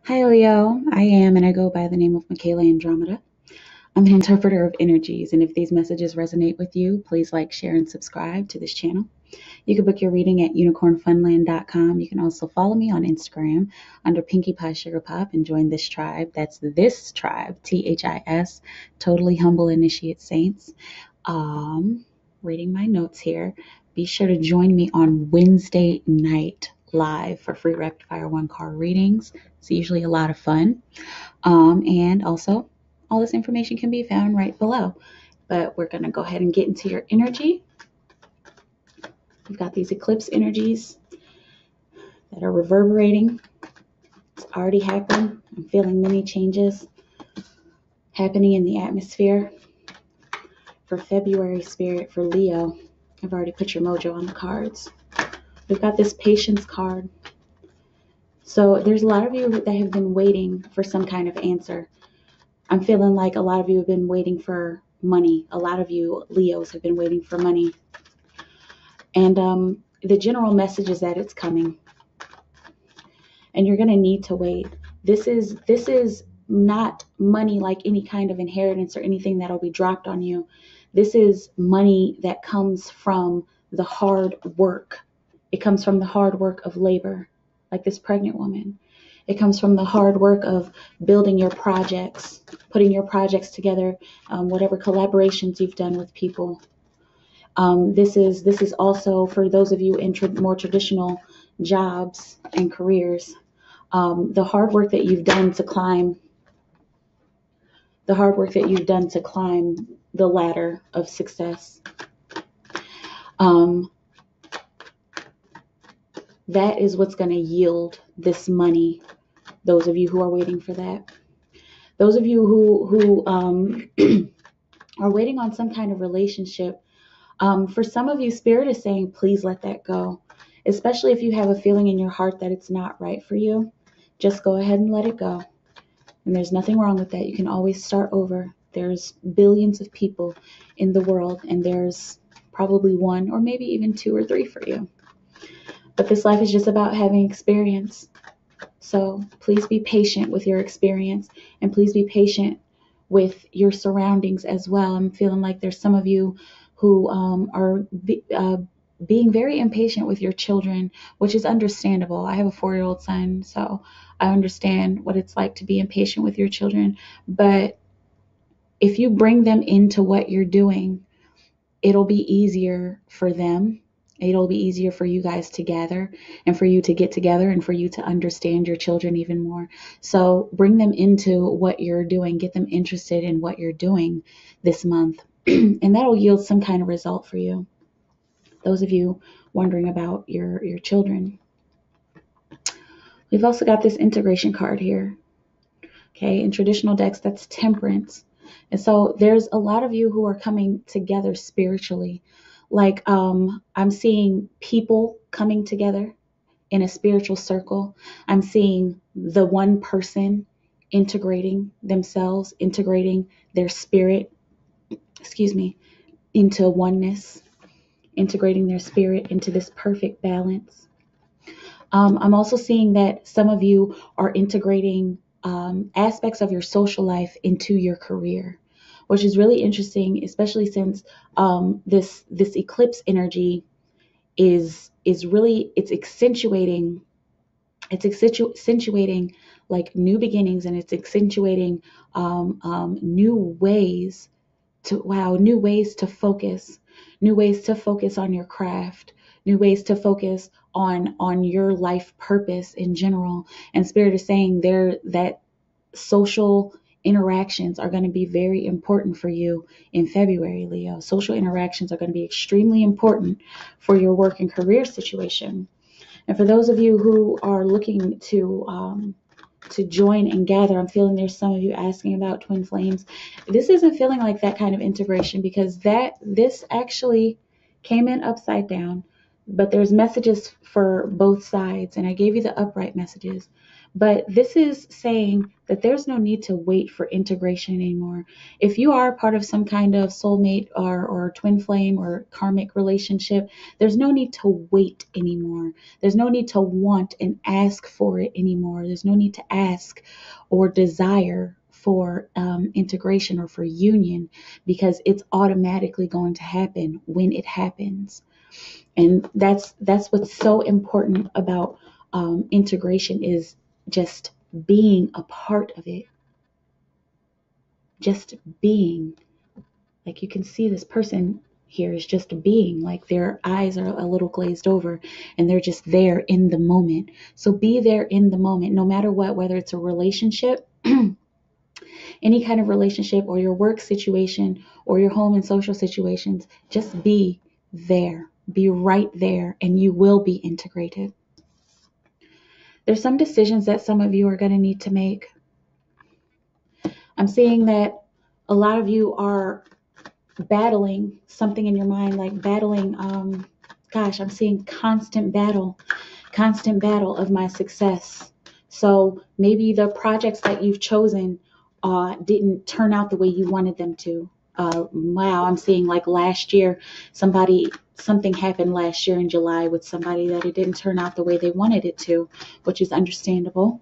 Hi, Leo. And I go by the name of MikaelaAndromeda. I'm an interpreter of energies, and if these messages resonate with you, please like, share, and subscribe to this channel. You can book your reading at unicornfunland.com. You can also follow me on Instagram under Pinkie Pie Sugar Pop and join this tribe. That's this tribe, THIS, Totally Humble Initiate Saints. Reading my notes here. Be sure to join me on Wednesday night live for free rapid fire one card readings. It's usually a lot of fun. And also, all this information can be found right below. But we're going to go ahead and get into your energy. We've got these eclipse energies that are reverberating. It's already happened. I'm feeling many changes happening in the atmosphere for February, Spirit, for Leo. I've already put your mojo on the cards. We've got this patience card. So there's a lot of you that have been waiting for some kind of answer. I'm feeling like a lot of you have been waiting for money. A lot of you Leos have been waiting for money. And the general message is that it's coming. And you're going to need to wait. This is not money like any kind of inheritance or anything that'll be dropped on you. This is money that comes from the hard work. It comes from the hard work of labor, like this pregnant woman. It comes from the hard work of building your projects, putting your projects together, whatever collaborations you've done with people. This is also for those of you in more traditional jobs and careers. The hard work that you've done to climb the ladder of success. That is what's going to yield this money. Those of you who are waiting for that. Those of you who are waiting on some kind of relationship. For some of you, Spirit is saying, please let that go. Especially if you have a feeling in your heart that it's not right for you. Just go ahead and let it go. And there's nothing wrong with that. You can always start over. There's billions of people in the world, and there's probably one or maybe even two or three for you. But this life is just about having experience. So please be patient with your experience, and please be patient with your surroundings as well. I'm feeling like there's some of you who are being very impatient with your children, which is understandable. I have a 4-year-old son, so I understand what it's like to be impatient with your children. But if you bring them into what you're doing, it'll be easier for them. It'll be easier for you guys to gather and for you to get together and for you to understand your children even more. So bring them into what you're doing. Get them interested in what you're doing this month. And that'll yield some kind of result for you. Those of you wondering about your children. We've also got this integration card here. Okay, in traditional decks, that's temperance. And so there's a lot of you who are coming together spiritually. Like I'm seeing people coming together in a spiritual circle. I'm seeing the one person integrating themselves, integrating their spirit, into oneness, integrating their spirit into this perfect balance. I'm also seeing that some of you are integrating aspects of your social life into your career, which is really interesting, especially since this eclipse energy is really it's accentuating like new beginnings, and it's accentuating new ways to focus, new ways to focus on your craft, new ways to focus on your life purpose in general. And Spirit is saying there that social interactions are going to be very important for you in February, Leo. Social interactions are going to be extremely important for your work and career situation. And for those of you who are looking to join and gather, I'm feeling there's some of you asking about twin flames. This isn't feeling like that kind of integration, because this actually came in upside down. but there's messages for both sides, and I gave you the upright messages. But this is saying that there's no need to wait for integration anymore. If you are part of some kind of soulmate or twin flame or karmic relationship, there's no need to wait anymore. There's no need to want and ask for it anymore. There's no need to ask or desire for integration or for union, because it's automatically going to happen when it happens. And that's what's so important about integration, is just being a part of it. Just being. Like, you can see this person here is just being, like their eyes are a little glazed over and they're just there in the moment. So be there in the moment, no matter what, whether it's a relationship, any kind of relationship, or your work situation, or your home and social situations. Just be there. Be right there, and you will be integrated. There's some decisions that some of you are going to need to make. I'm seeing that a lot of you are battling something in your mind, like battling, I'm seeing constant battle of my success. So maybe the projects that you've chosen didn't turn out the way you wanted them to. Wow, I'm seeing like last year, something happened last year in July with somebody that it didn't turn out the way they wanted it to, which is understandable.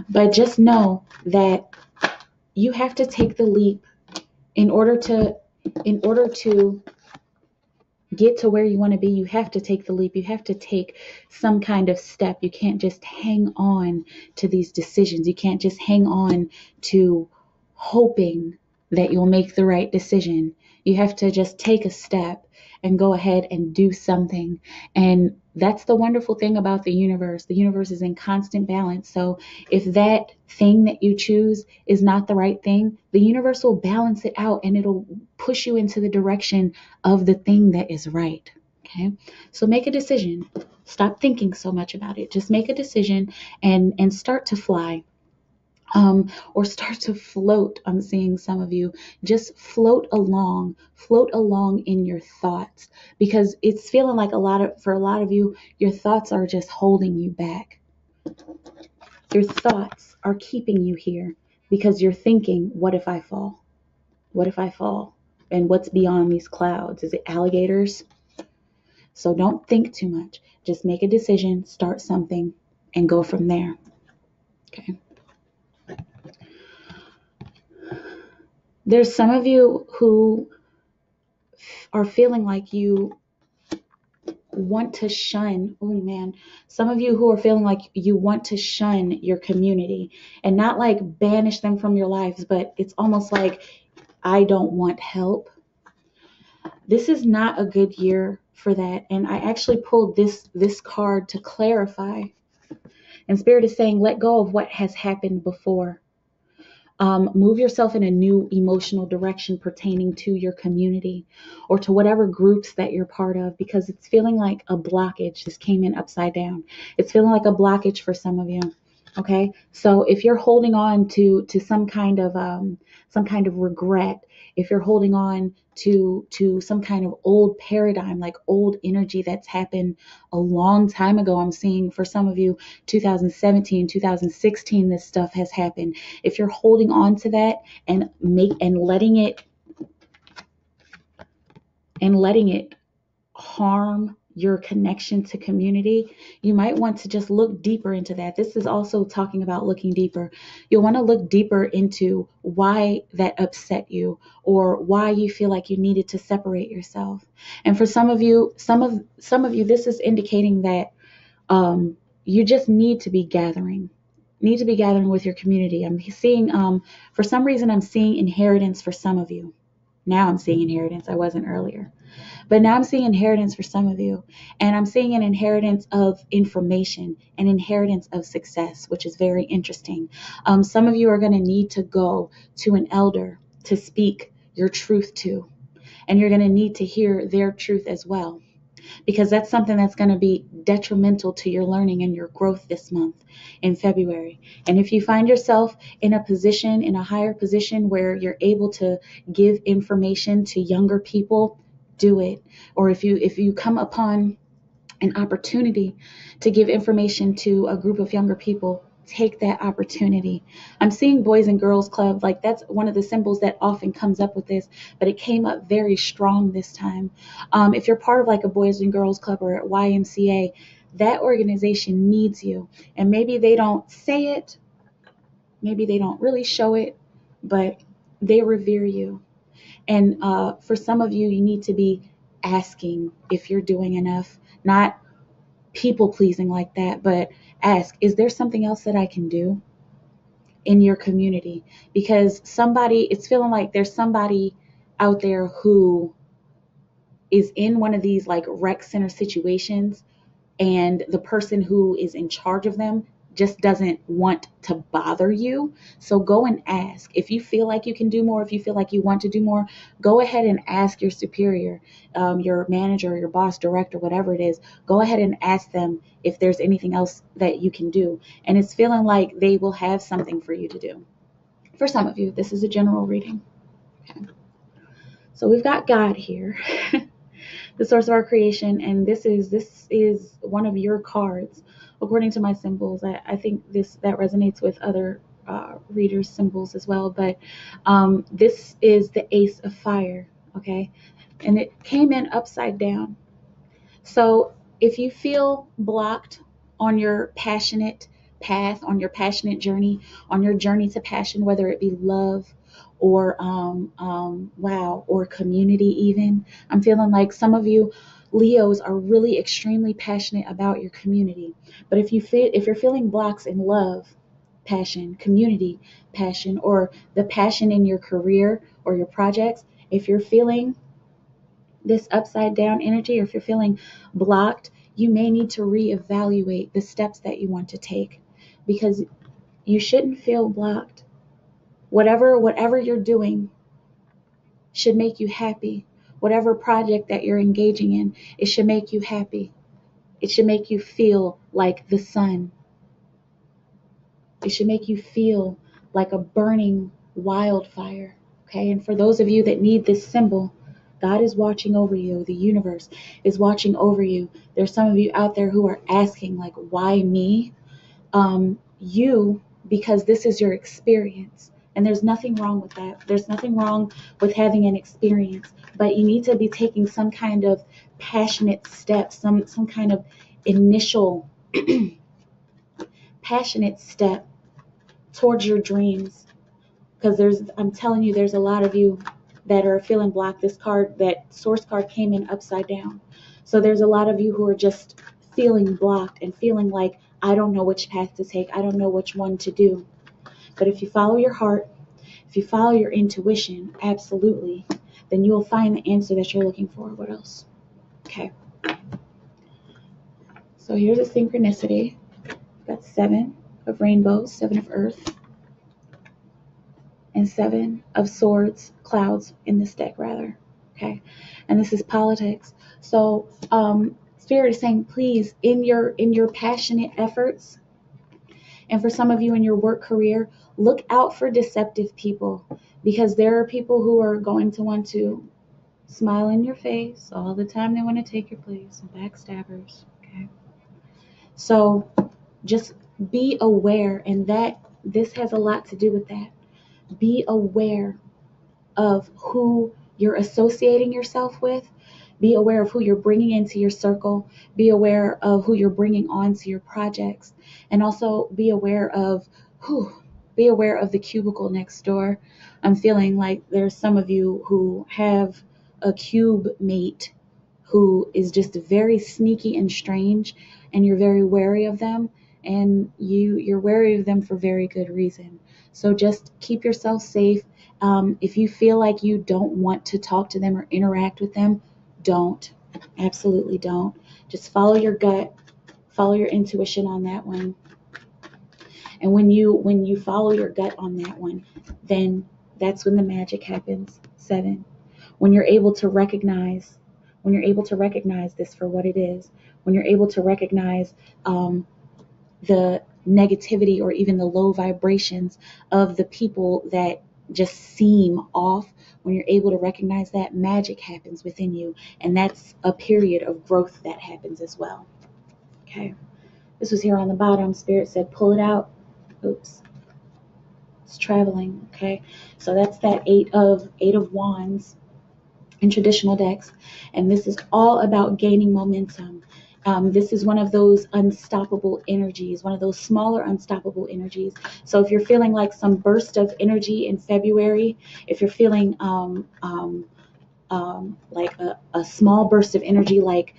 But just know that you have to take the leap in order to get to where you want to be. You have to take the leap. You have to take some kind of step. You can't just hang on to these decisions. You can't just hang on to hoping that you'll make the right decision. You have to just take a step and go ahead and do something. And that's the wonderful thing about the universe. The universe is in constant balance. So if that thing that you choose is not the right thing, the universe will balance it out and it'll push you into the direction of the thing that is right. Okay. So make a decision. Stop thinking so much about it. Just make a decision and start to fly. Or start to float. I'm seeing some of you just float along in your thoughts, because it's feeling like for a lot of you, your thoughts are just holding you back. Your thoughts are keeping you here because you're thinking, what if I fall? What if I fall? And what's beyond these clouds? Is it alligators? So don't think too much. Just make a decision, start something, and go from there. Okay. There's some of you who are feeling like you want to shun. Oh man, some of you who are feeling like you want to shun your community, and not like banish them from your lives, but it's almost like, I don't want help. This is not a good year for that. And I actually pulled this card to clarify. And Spirit is saying, let go of what has happened before. Move yourself in a new emotional direction pertaining to your community or to whatever groups that you're part of, because it's feeling like a blockage. This came in upside down. It's feeling like a blockage for some of you. Okay, so if you're holding on to some kind of regret, if you're holding on to some kind of old paradigm, like old energy that's happened a long time ago, I'm seeing for some of you 2017, 2016, this stuff has happened. If you're holding on to that and letting it harm your connection to community, you might want to just look deeper into that. This is also talking about looking deeper. You'll want to look deeper into why that upset you, or why you feel like you needed to separate yourself. And for some of you, this is indicating that you just need to be gathering with your community. I'm seeing, for some reason, I'm seeing inheritance for some of you. Now I'm seeing inheritance. I wasn't earlier. But now I'm seeing inheritance for some of you. And I'm seeing an inheritance of information, an inheritance of success, which is very interesting. Some of you are going to need to go to an elder to speak your truth to. And you're going to need to hear their truth as well, because that's something that's going to be detrimental to your learning and your growth this month in February. And if you find yourself in a higher position where you're able to give information to younger people, do it. Or if you come upon an opportunity to give information to a group of younger people, take that opportunity. I'm seeing Boys and Girls Club, like that's one of the symbols that often comes up with this, but it came up very strong this time. If you're part of like a Boys and Girls Club or a YMCA, that organization needs you. And maybe they don't say it, maybe they don't really show it, but they revere you. And for some of you, you need to be asking if you're doing enough, not people pleasing like that, but ask, is there something else that I can do in your community? Because it's feeling like there's somebody out there who is in one of these like rec center situations, and the person who is in charge of them just doesn't want to bother you. So go and ask. If you feel like you can do more, if you feel like you want to do more, go ahead and ask your superior, your manager, your boss, director, whatever it is. Go ahead and ask them if there's anything else that you can do. And it's feeling like they will have something for you to do. For some of you, this is a general reading. Okay. So we've got God here. The source of our creation, and this is one of your cards according to my symbols. I think that resonates with other readers' symbols as well, but this is the Ace of Fire, okay, and it came in upside down. So if you feel blocked on your passionate path, on your passionate journey, on your journey to passion, whether it be love or wow, or community even, I'm feeling like some of you Leos are really extremely passionate about your community. But if you're feeling blocks in love, passion, community, passion, or the passion in your career or your projects, if you're feeling this upside down energy, or if you're feeling blocked, you may need to reevaluate the steps that you want to take, because you shouldn't feel blocked. Whatever you're doing should make you happy. Whatever project that you're engaging in, it should make you happy. It should make you feel like the sun. It should make you feel like a burning wildfire. Okay, and for those of you that need this symbol, God is watching over you. The universe is watching over you. There's some of you out there who are asking, like, why me? Because this is your experience. And there's nothing wrong with that. There's nothing wrong with having an experience. But you need to be taking some kind of passionate steps, some kind of initial passionate step towards your dreams. Because I'm telling you, there's a lot of you that are feeling blocked. That source card came in upside down. So there's a lot of you who are just feeling blocked and feeling like, I don't know which path to take. I don't know which one to do. But if you follow your heart, if you follow your intuition, absolutely, then you'll find the answer that you're looking for. What else? Okay. So here's a synchronicity. We've got 7 of rainbows, 7 of earth, and 7 of swords, clouds in this deck rather. Okay. And this is politics. So Spirit is saying, please, in your passionate efforts, and for some of you in your work career, look out for deceptive people, because there are people who are going to want to smile in your face all the time. They want to take your place, backstabbers. Okay. So just be aware, and this has a lot to do with that. Be aware of who you're associating yourself with. Be aware of who you're bringing into your circle. Be aware of who you're bringing onto your projects. And also be aware of the cubicle next door. I'm feeling like there's some of you who have a cube mate who is just very sneaky and strange, and you're very wary of them, and you're wary of them for very good reason. So just keep yourself safe. If you feel like you don't want to talk to them or interact with them, don't. Absolutely don't. Just follow your gut, follow your intuition on that one. And when you follow your gut on that one, then that's when the magic happens. 7. When you're able to recognize this for what it is, when you're able to recognize the negativity or even the low vibrations of the people that just seem off, when you're able to recognize that, magic happens within you. And that's a period of growth that happens as well. Okay. This was here on the bottom. Spirit said, pull it out. Oops. It's traveling. Okay. So that's that eight of wands in traditional decks. And this is all about gaining momentum. This is one of those unstoppable energies, one of those smaller unstoppable energies. So if you're feeling like some burst of energy in February, if you're feeling like a small burst of energy, like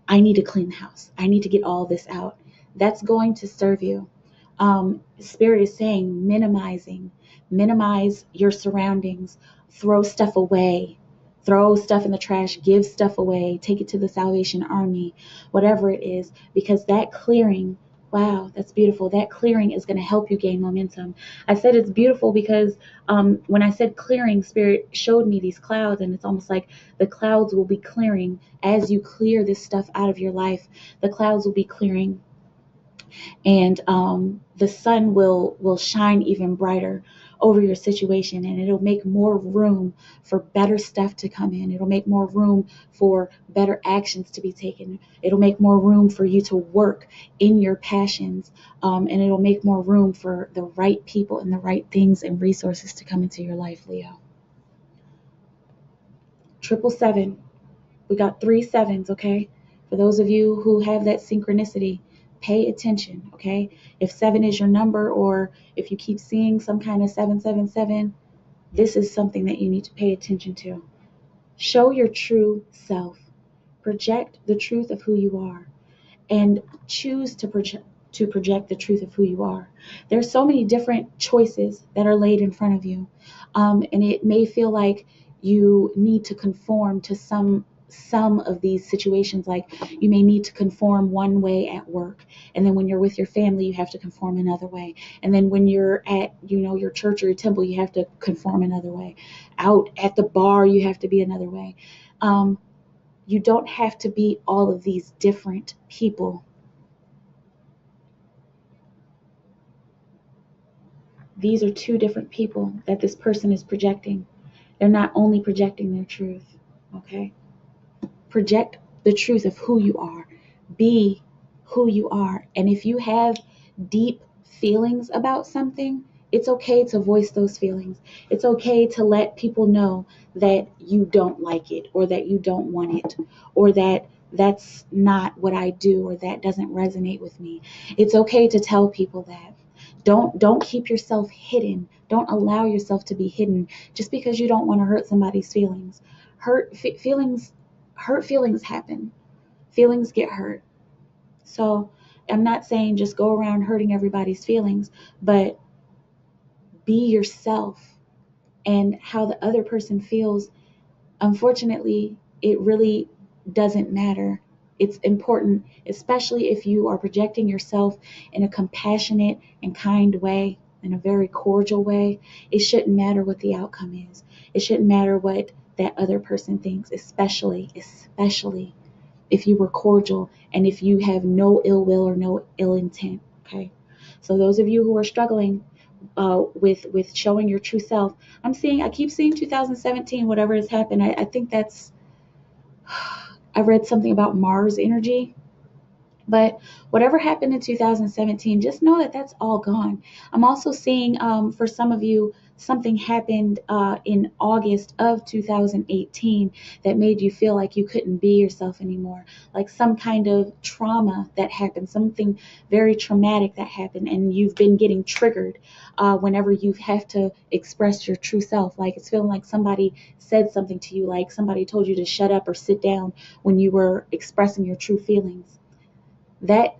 I need to clean the house, I need to get all this out, that's going to serve you. Spirit is saying minimize your surroundings, throw stuff away, throw stuff in the trash, give stuff away, take it to the Salvation Army, whatever it is, because that clearing, wow, that's beautiful. That clearing is going to help you gain momentum. I said it's beautiful because when I said clearing, Spirit showed me these clouds, and it's almost like the clouds will be clearing as you clear this stuff out of your life. The clouds will be clearing, and the sun will shine even brighter over your situation, and it'll make more room for better stuff to come in. It'll make more room for better actions to be taken. It'll make more room for you to work in your passions, and it'll make more room for the right people and the right things and resources to come into your life, Leo. 777. We got 3 sevens, okay? For those of you who have that synchronicity, pay attention, okay? If 7 is your number, or if you keep seeing some kind of 777, this is something that you need to pay attention to. Show your true self. Project the truth of who you are, and choose to project the truth of who you are. There's so many different choices that are laid in front of you, and it may feel like you need to conform to some of these situations. Like you may need to conform one way at work, and then when you're with your family you have to conform another way, and then when you're at your church or your temple you have to conform another way, out at the bar you have to be another way. You don't have to be all of these different people. These are 2 different people that this person is projecting. They're not only projecting their truth, okay? Project the truth of who you are. Be who you are. And if you have deep feelings about something, it's okay to voice those feelings. It's okay to let people know that you don't like it, or that you don't want it, or that that's not what I do, or that doesn't resonate with me. It's okay to tell people that. Don't keep yourself hidden. Don't allow yourself to be hidden just because you don't want to hurt somebody's feelings. Hurt feelings happen. Feelings get hurt. So I'm not saying just go around hurting everybody's feelings, but be yourself. And how the other person feels, unfortunately, it really doesn't matter. It's important, especially if you are projecting yourself in a compassionate and kind way, in a very cordial way. It shouldn't matter what the outcome is. It shouldn't matter what that other person thinks, especially if you were cordial and if you have no ill will or no ill intent. Okay. So those of you who are struggling with showing your true self, I keep seeing 2017, whatever has happened. I think I read something about Mars energy. But whatever happened in 2017, just know that that's all gone. I'm also seeing, for some of you, something happened in August of 2018 that made you feel like you couldn't be yourself anymore. Like some kind of trauma that happened, something very traumatic that happened, and you've been getting triggered whenever you have to express your true self. Like it's feeling like somebody said something to you, like somebody told you to shut up or sit down when you were expressing your true feelings. That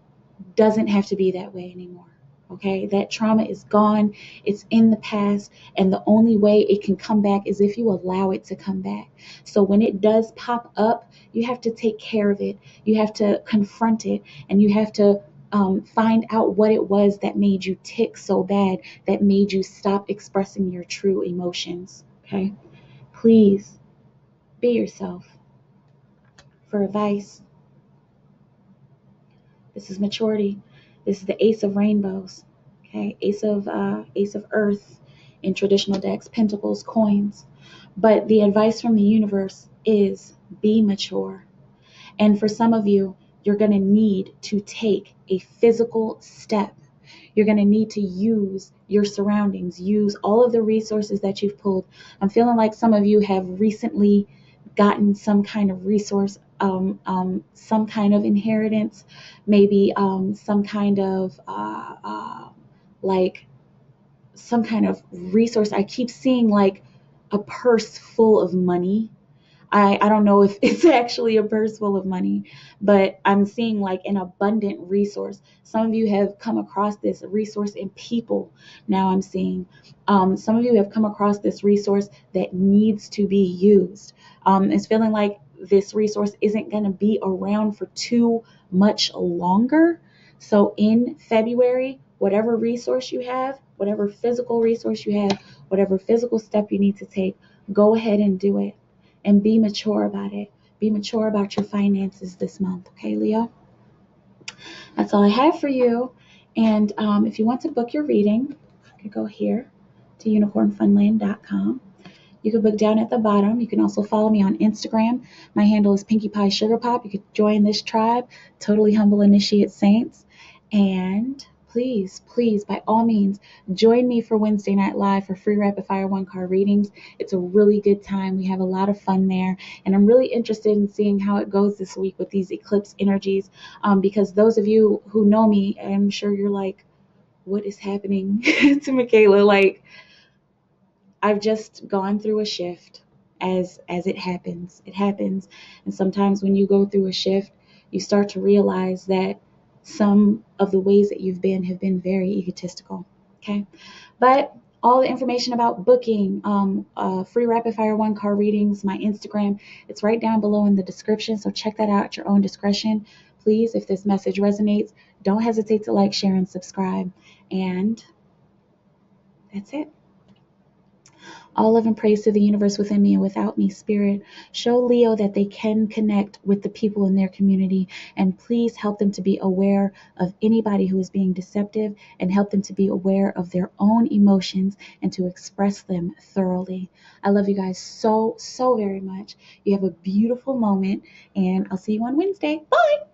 doesn't have to be that way anymore. Okay, that trauma is gone. It's in the past, and the only way it can come back is if you allow it to come back. So when it does pop up, you have to take care of it. You have to confront it, and you have to find out what it was that made you tick so bad, that made you stop expressing your true emotions. Okay, please be yourself. For advice, this is maturity. This is the Ace of Rainbows. Okay, Ace of Earth in traditional decks, pentacles, coins. But the advice from the universe is be mature. And for some of you, you're going to need to take a physical step. You're going to need to use your surroundings, use all of the resources that you've pulled. I'm feeling like some of you have recently gotten some kind of resource, some kind of inheritance, maybe some kind of like some kind of resource. I keep seeing like a purse full of money. I don't know if it's actually a purse full of money, but I'm seeing like an abundant resource. Some of you have come across this resource in people. Now I'm seeing some of you have come across this resource that needs to be used. It's feeling like this resource isn't going to be around for too much longer. So in February, whatever resource you have, whatever physical resource you have, whatever physical step you need to take, go ahead and do it. And be mature about it. Be mature about your finances this month. Okay, Leo? That's all I have for you. And if you want to book your reading, you can go here to unicornfunland.com. You can book down at the bottom. You can also follow me on Instagram. My handle is Pinkie Pie Sugar Pop. You can join this tribe, Totally Humble Initiate Saints. And please, please, by all means, join me for Wednesday Night Live for free rapid fire 1-card readings. It's a really good time. We have a lot of fun there. And I'm really interested in seeing how it goes this week with these eclipse energies. Because those of you who know me, I'm sure you're like, what is happening to Mikaela? Like, I've just gone through a shift as it happens. It happens. And sometimes when you go through a shift, you start to realize that some of the ways that you've been have been very egotistical. Okay. But all the information about booking, free rapid fire 1-card readings, my Instagram, it's right down below in the description. So check that out at your own discretion. Please, if this message resonates, don't hesitate to like, share, and subscribe. And that's it. All love and praise to the universe within me and without me, Spirit. Show Leo that they can connect with the people in their community, and please help them to be aware of anybody who is being deceptive, and help them to be aware of their own emotions and to express them thoroughly. I love you guys so, so very much. You have a beautiful moment, and I'll see you on Wednesday. Bye!